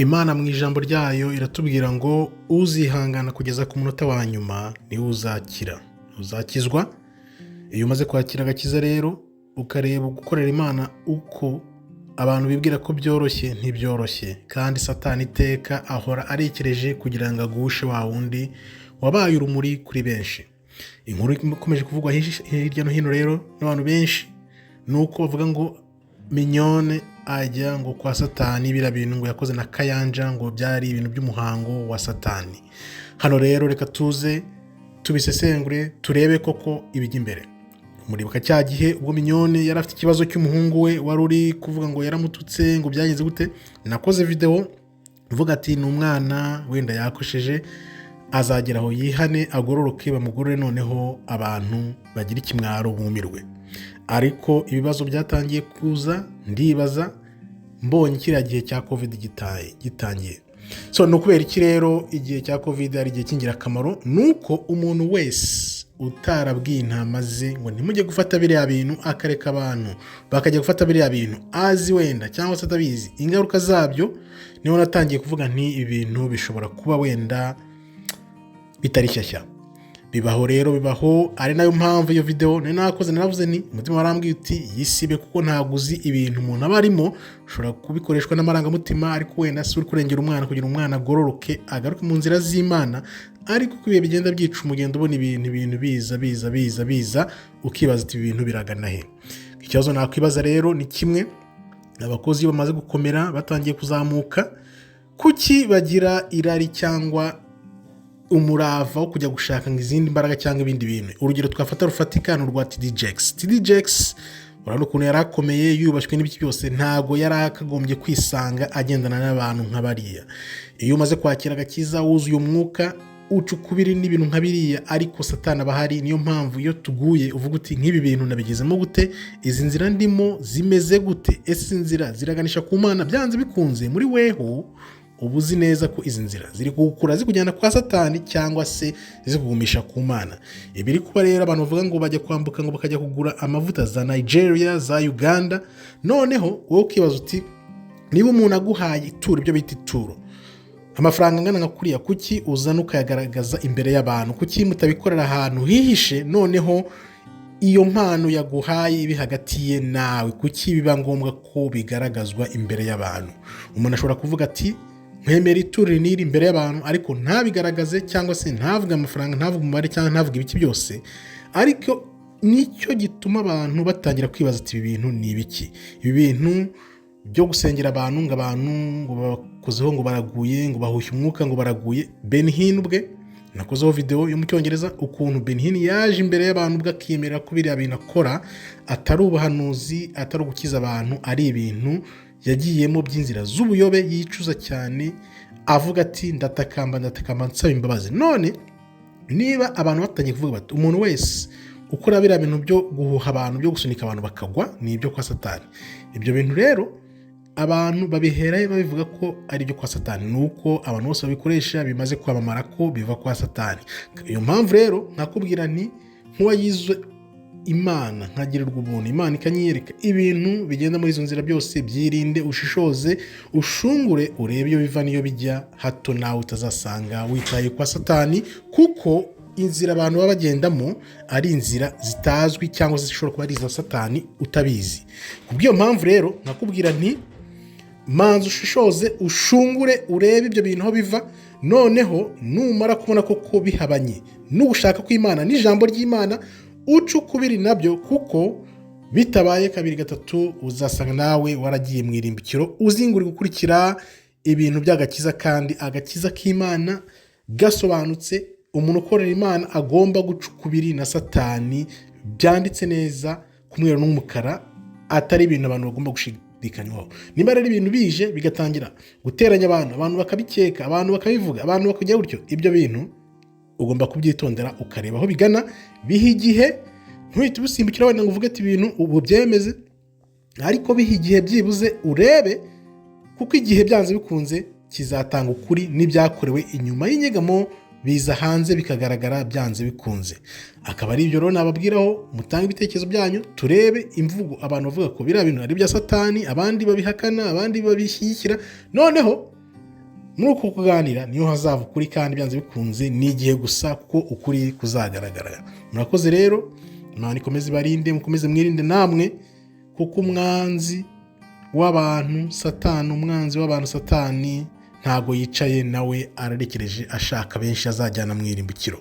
Imana mu ijambo ryayo iratubwira ngo uzihangana kugeza ku munota wa nyuma niwe uzakizwa. Iyo umaze kwakira agakiza rero ukareba gukorera Imana uko abantu bibwira ko byoroshye, ntibyoroshye, kandi Satani iteka ahora arekereje kugira ngo agushe wa wundi wabaye urumuri kuri benshi. Inkuru ikomeje kuvugwa hirya no hino rero n'abantu benshi nuko bavuga ngo Mignone ajya ngo kwa Satani, bira bintu ngo yakoze na Kayanja ngo byari ibintu by'umuhango wa Satani. Hano rero reka tuze tubisesengure turebe koko ibijya imbere. Muribuka cya gihe ubwo Mignone yari afite ikibazo cy'umuhungu we wari uri kuvuga ngo yaramututse ngo byagenze gute, nakoze video mvuga ati ni umwana wenda yakosheje, azagera aho yihane agororoke bamugorore, noneho abantu bagira ikimwaro bumirwe. Ariko ibibazo byatangiye kuza, ndibaza mbonye kiriya gihe cya covid gitangiye. So no kubera iki rero igihe cya covid ari igihe cy'ingirakamaro, nuko umuntu wese utarabwiye intama ze ngo ntimujye gufata biriya bintu akareka abantu bakajya gufata biriya bintu azi wenda cyangwa se atabizi ingaruka zabyo, niho natangiye kuvuga nti ibintu bishobora kuba wenda bitari shyashya. Bibaho rero, bibaho, ari nayo mpamvu iyo video nakoze naravuze ni umutima warambwiye uti yisibe, kuko ntaguzi ibintu umuntu aba arimo ushobora kubikoreshwa n'amarangamutima, ariko wenda si uri kurengera umwana kugira umwana agororoke agaruke mu nzira z'Imana. Ariko uko ibihe bigenda byica umugendo ubona ibintu biza ukibaza ati ibintu biragana he. Ikibazo nakwibaza rero ni kimwe, abakozi bamaze gukomera batangiye kuzamuka, kuki bagira irari cyangwa umurava wo kujya gushaka izindi mbaraga cyangwa ibindi bintu? Urugero twafata rufatika rwa TD Jakes, urabona ukuntu yari akomeye yubashywe n'ibiki byose, ntago yari akagombye kwisanga agendana n'abantu nk'abariya. Iyo umaze kwakira agakiza wuzuye umwuka ucukubiri n'ibintu nk'abiriya, ariko Satani abahari. Niyo mpamvu iyo tuguye uvuga uti nk'ibi bintu nabigezemo gute, izi nzira ndimo zimeze gute, ese inzira ziraganisha ku Mana? Byanze bikunze muri weho ubuzi neza ko izi nzira ziri kugukura zikujyana kwa Satani cyangwa se zikugumisha ku Mana. Ibiri kuba rero abantu bavuga ngo bajya kwambuka ngo bakajya kugura amavuta za Nigeria, za Uganda, noneho wowe ukibaza uti niba umuntu aguhaye ituro, ibyo bita ituro, amafaranga angana nka kuriya, kuki uzana ukayagaragaza imbere y'abantu? Kuki mutabikorera ahantu hihishe, noneho iyo mpano yaguhaye ibi hagati ye nawe? Kuki biba ngombwa ko bigaragazwa imbere y'abantu? Umuntu ashobora kuvuga ati nkwemera ituro niri imbere y'abantu, ariko ntabigaragaze cyangwa se ntavuga amafaranga, ntavuga umubare cyangwa ntavuga ibiki byose. Ariko nicyo gituma abantu batangira kwibaza ati ibi bintu ni ibiki? Ibi bintu byo gusengera abantu ngo abantu ngo bakozeho ngo baraguye, ngo bahushye umwuka ngo baraguye. Ben Hinn ubwe nakozeho video yo mu Cyongereza ukuntu Ben Hinn yaje imbere y'abantu ubwo akiyemera ko biriya bintu akora atari ubuhanuzi, atari ugukiza abantu, ari ibintu yagiyemo by'inzira z'ubuyobe, yicuza cyane, avuga ati ndatakamba nsaba imbabazi. None niba abantu batangiye kuvuga bati umuntu wese ukora biriya bintu byo guhuha abantu, byo gusunika abantu bakagwa, ni ibyo kwa Satani, ibyo bintu rero abantu babiherayo babivuga ko ari ibyo kwa Satani, nuko abantu bose babikoresha bimaze kwamamara ko biva kwa Satani. Iyo mpamvu rero nakubwira nti nk'uwayize Imana nkagirirwa ubuntu, Imana ikanyiyereka ibintu bigenda muri izo nzira byose, byirinde, ushishoze, ushungure, urebe iyo biva niyo bijya, hato nawe utazasanga witaye kwa Satani, kuko inzira abantu baba bagendamo ari inzira zitazwi cyangwa zishobora kuba ari iza Satani utabizi. Kubw'iyo mpamvu rero nakubwira nti manza ushishoze, ushungure, urebe ibyo bintu aho biva, noneho numara kubona koko bihabanye n'ugushaka kw'Imana n'ijambo ry'Imana, ucukubiri nabyo, kuko bitabaye kabiri gatatu uzasanga nawe waragiye mu irimbikiro uzinguri gukurikira ibintu by'agakiza. Kandi agakiza k'Imana gasobanutse, umuntu ukorera Imana agomba gucukubiri na Satani, byanditse neza ku mweru n'umukara, atari ibintu abantu bagomba gushidikanywaho. Niba rero ibintu bije bigatangira guteranya abantu bakabikeka, abantu bakabivuga, abantu bakajya gutyo, ibyo bintu ugomba kubyitondera ukareba aho bigana, biha igihe, ntuhite ubusimbukira wenda ngo uvuge ati ibintu ubu byemeze, ariko biha igihe byibuze urebe, kuko igihe byanze bikunze kizatanga ukuri n'ibyakorewe inyuma y'inyegamo biza hanze bikagaragara byanze bikunze. Akaba ari ibyo rero nababwiraho, mutanga ibitekerezo byanyu, turebe imvugo abantu bavuga ko biriya bintu ari bya Satani, abandi babihakana, abandi babishyigikira, noneho muri uko kuganira niyo hazava ukuri, kandi byanze bikunze ni igihe gusa kuko ukuri kuzagaragara. Murakoze rero, Imana ikomeze ibarinde, mukomeze mwirinde namwe, kuko umwanzi w'abantu Satani ntago yicaye, nawe ararekereje ashaka benshi azajyana mu irimbukiro.